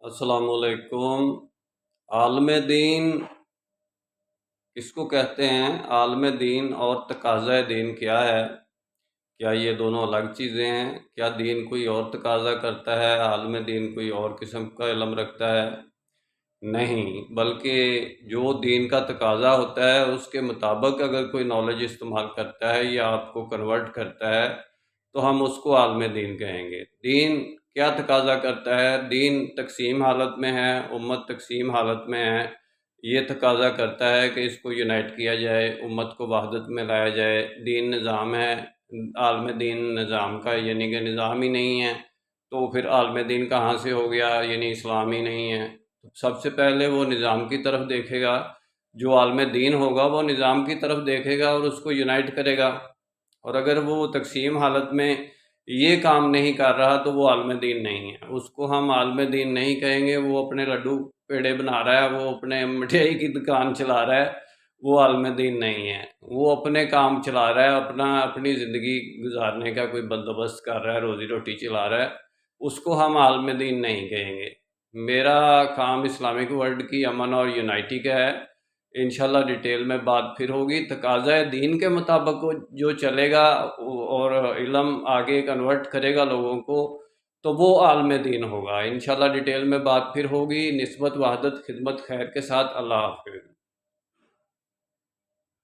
السلام علیکم۔ عالم دین کس کو کہتے ہیں؟ عالم دین اور تقاضۂ دین کیا ہے؟ کیا یہ دونوں الگ چیزیں ہیں؟ کیا دین کوئی اور تقاضا کرتا ہے، عالم دین کوئی اور قسم کا علم رکھتا ہے؟ نہیں، بلکہ جو دین کا تقاضا ہوتا ہے اس کے مطابق اگر کوئی نالج استعمال کرتا ہے یا آپ کو کنورٹ کرتا ہے تو ہم اس کو عالم دین کہیں گے۔ دین کیا تقاضا کرتا ہے؟ دین تقسیم حالت میں ہے، امت تقسیم حالت میں ہے۔ یہ تقاضا کرتا ہے کہ اس کو یونائٹ کیا جائے، امت کو وحدت میں لایا جائے۔ دین نظام ہے، عالم دین نظام کا یعنی کہ نظام ہی نہیں ہے تو پھر عالم دین کہاں سے ہو گیا؟ یعنی اسلام ہی نہیں ہے۔ سب سے پہلے وہ نظام کی طرف دیکھے گا، جو عالم دین ہوگا وہ نظام کی طرف دیکھے گا اور اس کو یونائٹ کرے گا، اور اگر وہ تقسیم حالت میں یہ کام نہیں کر رہا تو وہ عالم دین نہیں ہے۔ اس کو ہم عالم دین نہیں کہیں گے۔ وہ اپنے لڈو پیڑے بنا رہا ہے، وہ اپنے مٹھائی کی دکان چلا رہا ہے، وہ عالم دین نہیں ہے۔ وہ اپنے کام چلا رہا ہے، اپنی زندگی گزارنے کا کوئی بندوبست کر رہا ہے، روزی روٹی چلا رہا ہے، اس کو ہم عالم دین نہیں کہیں گے۔ میرا کام اسلامک ورلڈ کی امن اور یونائٹی کا ہے۔ انشاءاللہ ڈیٹیل میں بات پھر ہوگی۔ تقاضۂ دین کے مطابق جو چلے گا اور علم آگے کنورٹ کرے گا لوگوں کو تو وہ عالم دین ہوگا۔ انشاءاللہ ڈیٹیل میں بات پھر ہوگی۔ نسبت، وحدت، خدمت، خیر کے ساتھ۔ اللہ حافظ۔